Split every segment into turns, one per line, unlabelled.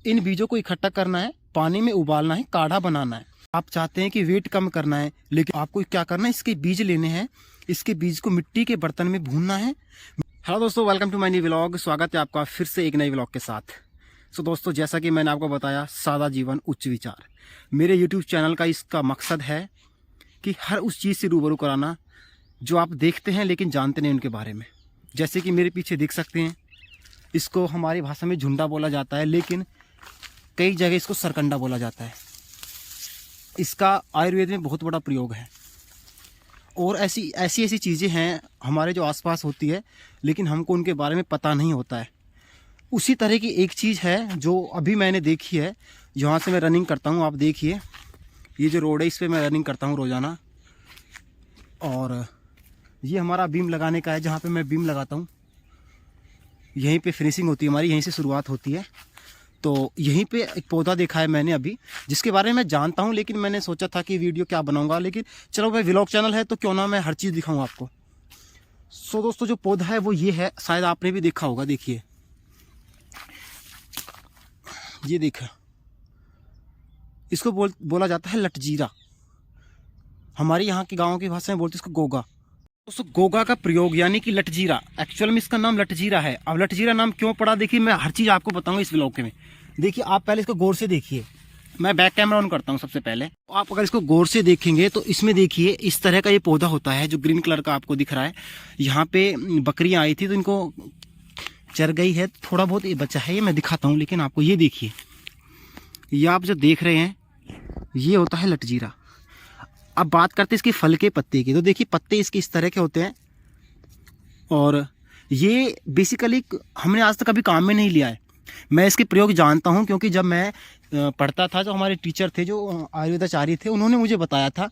इन बीजों को इकट्ठा करना है, पानी में उबालना है, काढ़ा बनाना है। आप चाहते हैं कि वेट कम करना है, लेकिन आपको क्या करना है, इसके बीज लेने हैं, इसके बीज को मिट्टी के बर्तन में भूनना है। हेलो दोस्तों, welcome to my new vlog. स्वागत है आपका फिर से एक नए व्लॉग के साथ। सो दोस्तों, जैसा कि मैंने आपको बताया, सादा जीवन उच्च विचार मेरे यूट्यूब चैनल का इसका मकसद है कि हर उस चीज़ से रूबरू कराना जो आप देखते हैं लेकिन जानते नहीं उनके बारे में। जैसे कि मेरे पीछे देख सकते हैं, इसको हमारी भाषा में झुंडा बोला जाता है, लेकिन कई जगह इसको सरकंडा बोला जाता है। इसका आयुर्वेद में बहुत बड़ा प्रयोग है और ऐसी चीज़ें हैं हमारे जो आसपास होती है, लेकिन हमको उनके बारे में पता नहीं होता है। उसी तरह की एक चीज़ है जो अभी मैंने देखी है, जहाँ से मैं रनिंग करता हूँ। आप देखिए, ये जो रोड है, इस पर मैं रनिंग करता हूँ रोज़ाना। और ये हमारा बीम लगाने का है, जहाँ पे मैं बीम लगाता हूँ। यहीं पे फिनिशिंग होती है हमारी, यहीं से शुरुआत होती है। तो यहीं पे एक पौधा देखा है मैंने अभी, जिसके बारे में मैं जानता हूँ, लेकिन मैंने सोचा था कि वीडियो क्या बनाऊंगा, लेकिन चलो भाई, व्लॉग चैनल है तो क्यों ना मैं हर चीज़ दिखाऊँ आपको। सो दोस्तों, जो पौधा है वो ये है, शायद आपने भी देखा होगा। देखिए, ये देखा, इसको बोला जाता है लटजीरा। हमारे यहाँ के गाँव की भाषा में बोलते हैं इसको गोगा। दोस्तों, गोगा का प्रयोग यानी कि लटजीरा, एक्चुअल में इसका नाम लटजीरा है। अब लटजीरा नाम क्यों पड़ा, देखिए मैं हर चीज़ आपको बताऊंगा इस व्लॉग में। देखिए, आप पहले इसको गौर से देखिए। मैं बैक कैमरा ऑन करता हूँ सबसे पहले। आप अगर इसको गौर से देखेंगे तो इसमें देखिए, इस तरह का ये पौधा होता है जो ग्रीन कलर का आपको दिख रहा है। यहाँ पे बकरियाँ आई थी तो इनको चर गई है, थोड़ा बहुत ये बचा है, ये मैं दिखाता हूँ। लेकिन आपको ये देखिए, ये आप जो देख रहे हैं, ये होता है लटजीरा। अब बात करते हैं इसके फल के पत्ते की, तो देखिए पत्ते इसके इस तरह के होते हैं। और ये बेसिकली हमने आज तक कभी काम में नहीं लिया है। मैं इसके प्रयोग जानता हूँ, क्योंकि जब मैं पढ़ता था, जो हमारे टीचर थे, जो आयुर्वेदाचार्य थे, उन्होंने मुझे बताया था,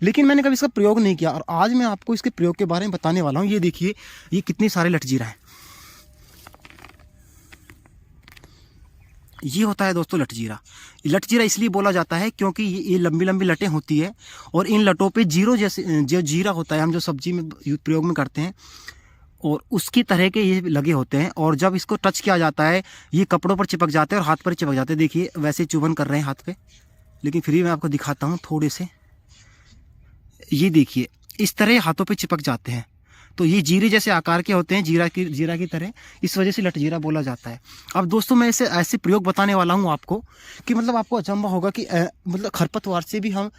लेकिन मैंने कभी इसका प्रयोग नहीं किया। और आज मैं आपको इसके प्रयोग के बारे में बताने वाला हूँ। ये देखिए, ये कितने सारे लटजीरा हैं। ये होता है दोस्तों लटजीरा। लटजीरा इसलिए बोला जाता है क्योंकि ये लंबी लंबी लटें होती है, और इन लटों पे जीरो जैसे जो जीरा होता है, हम जो सब्जी में प्रयोग में करते हैं, और उसकी तरह के ये लगे होते हैं। और जब इसको टच किया जाता है, ये कपड़ों पर चिपक जाते हैं और हाथ पर चिपक जाते हैं। देखिए, वैसे चुभन कर रहे हैं हाथ पे, लेकिन फिर भी मैं आपको दिखाता हूँ थोड़े से। ये देखिए, इस तरह हाथों पे चिपक जाते हैं। तो ये जीरे जैसे आकार के होते हैं, जीरा की तरह, इस वजह से लटजीरा बोला जाता है। अब दोस्तों, मैं इसे ऐसे प्रयोग बताने वाला हूँ आपको कि मतलब आपको अचंभा होगा कि मतलब खरपतवार से भी हम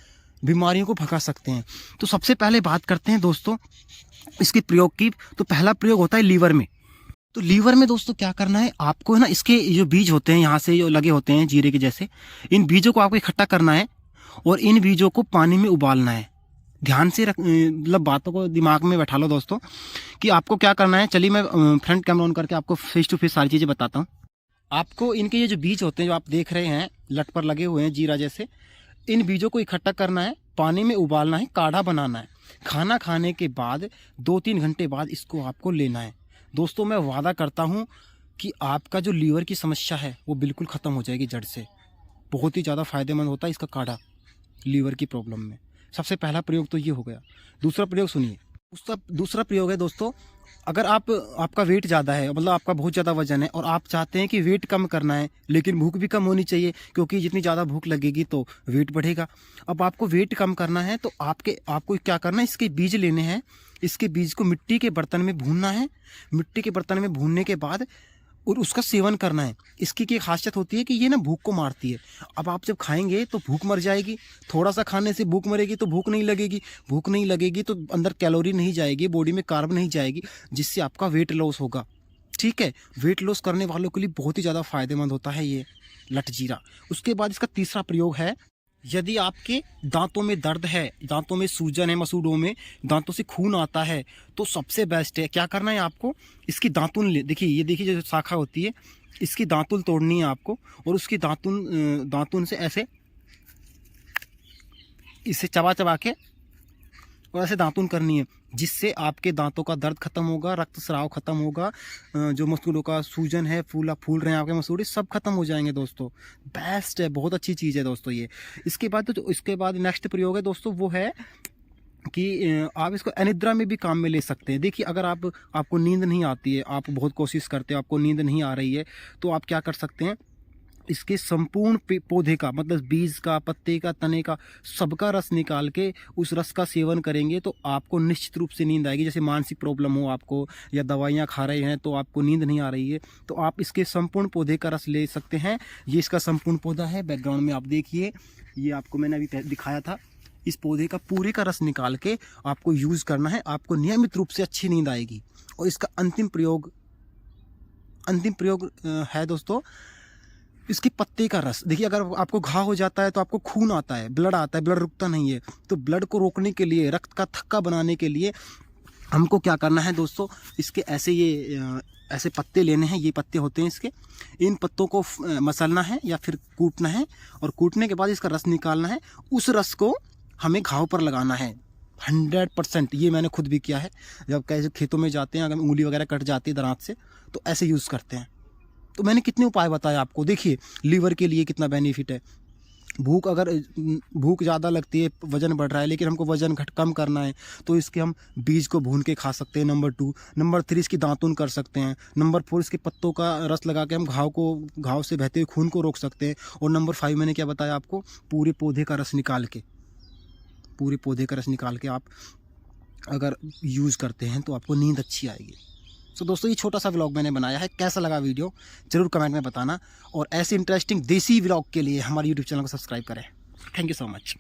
बीमारियों को भगा सकते हैं। तो सबसे पहले बात करते हैं दोस्तों इसके प्रयोग की। तो पहला प्रयोग होता है लीवर में। तो लीवर में दोस्तों क्या करना है आपको, है ना, इसके जो बीज होते हैं यहाँ से जो लगे होते हैं जीरे के जैसे, इन बीजों को आपको इकट्ठा करना है और इन बीजों को पानी में उबालना है। ध्यान से मतलब बातों को दिमाग में बैठा लो दोस्तों कि आपको क्या करना है। चलिए मैं फ्रंट कैमरा ऑन करके आपको फेस टू फेस सारी चीज़ें बताता हूँ। आपको इनके ये जो बीज होते हैं, जो आप देख रहे हैं लट पर लगे हुए हैं जीरा जैसे, इन बीजों को इकट्ठा करना है, पानी में उबालना है, काढ़ा बनाना है। खाना खाने के बाद 2-3 घंटे बाद इसको आपको लेना है। दोस्तों, मैं वादा करता हूँ कि आपका जो लीवर की समस्या है वो बिल्कुल ख़त्म हो जाएगी जड़ से। बहुत ही ज़्यादा फायदेमंद होता है इसका काढ़ा लीवर की प्रॉब्लम में। सबसे पहला प्रयोग तो ये हो गया। दूसरा प्रयोग सुनिए। दूसरा प्रयोग है दोस्तों, अगर आपका वेट ज़्यादा है, मतलब आपका बहुत ज़्यादा वजन है, और आप चाहते हैं कि वेट कम करना है, लेकिन भूख भी कम होनी चाहिए, क्योंकि जितनी ज़्यादा भूख लगेगी तो वेट बढ़ेगा। अब आपको वेट कम करना है तो आपको क्या करना है, इसके बीज लेने हैं, इसके बीज को मिट्टी के बर्तन में भूनना है। मिट्टी के बर्तन में भूनने के बाद और उसका सेवन करना है। इसकी क्या खासियत होती है कि ये ना भूख को मारती है। अब आप जब खाएंगे तो भूख मर जाएगी, थोड़ा सा खाने से भूख मरेगी तो भूख नहीं लगेगी, भूख नहीं लगेगी तो अंदर कैलोरी नहीं जाएगी, बॉडी में कार्ब नहीं जाएगी, जिससे आपका वेट लॉस होगा। ठीक है, वेट लॉस करने वालों के लिए बहुत ही ज़्यादा फायदेमंद होता है ये लटजीरा। उसके बाद इसका तीसरा प्रयोग है, यदि आपके दांतों में दर्द है, दांतों में सूजन है, मसूड़ों में दांतों से खून आता है, तो सबसे बेस्ट है क्या करना है आपको, इसकी दातुन देखिए, ये देखिए जो शाखा होती है, इसकी दातुन तोड़नी है आपको, और उसकी दातुन से ऐसे इसे चबा चबा के और ऐसे दातुन करनी है, जिससे आपके दांतों का दर्द खत्म होगा, रक्तस्राव खत्म होगा, जो मसूड़ों का सूजन है, फूल रहे हैं आपके मसूड़े, सब खत्म हो जाएंगे दोस्तों। बेस्ट है, बहुत अच्छी चीज़ है दोस्तों ये। इसके बाद नेक्स्ट प्रयोग है दोस्तों, वो है कि आप इसको अनिद्रा में भी काम में ले सकते हैं। देखिए, अगर आपको नींद नहीं आती है, आप बहुत कोशिश करते हो, आपको नींद नहीं आ रही है, तो आप क्या कर सकते हैं, इसके संपूर्ण पौधे का, मतलब बीज का, पत्ते का, तने का, सबका रस निकाल के उस रस का सेवन करेंगे तो आपको निश्चित रूप से नींद आएगी। जैसे मानसिक प्रॉब्लम हो आपको, या दवाइयाँ खा रहे हैं तो आपको नींद नहीं आ रही है, तो आप इसके संपूर्ण पौधे का रस ले सकते हैं। ये इसका संपूर्ण पौधा है, बैकग्राउंड में आप देखिए, ये आपको मैंने अभी दिखाया था। इस पौधे का पूरे का रस निकाल के आपको यूज़ करना है, आपको नियमित रूप से अच्छी नींद आएगी। और इसका अंतिम प्रयोग है दोस्तों, इसके पत्ते का रस। देखिए, अगर आपको घाव हो जाता है तो आपको खून आता है, ब्लड आता है, ब्लड रुकता नहीं है, तो ब्लड को रोकने के लिए, रक्त का थक्का बनाने के लिए हमको क्या करना है दोस्तों, इसके ऐसे पत्ते लेने हैं, ये पत्ते होते हैं इसके, इन पत्तों को मसलना है या फिर कूटना है, और कूटने के बाद इसका रस निकालना है। उस रस को हमें घाव पर लगाना है 100%। ये मैंने खुद भी किया है, जब कैसे खेतों में जाते हैं, अगर उंगली वगैरह कट जाती है दरांत से, तो ऐसे यूज़ करते हैं। तो मैंने कितने उपाय बताए आपको, देखिए लीवर के लिए कितना बेनिफिट है। भूख ज़्यादा लगती है, वज़न बढ़ रहा है, लेकिन हमको वज़न कम करना है, तो इसके हम बीज को भून के खा सकते हैं, नंबर 2। नंबर 3, इसकी दातुन कर सकते हैं। नंबर 4, इसके पत्तों का रस लगा के हम घाव से बहते हुए खून को रोक सकते हैं। और नंबर 5 मैंने क्या बताया आपको, पूरे पौधे का रस निकाल के आप अगर यूज़ करते हैं तो आपको नींद अच्छी आएगी। तो दोस्तों, ये छोटा सा व्लॉग मैंने बनाया है, कैसा लगा वीडियो ज़रूर कमेंट में बताना, और ऐसे इंटरेस्टिंग देसी व्लॉग के लिए हमारे यूट्यूब चैनल को सब्सक्राइब करें। Thank you so much.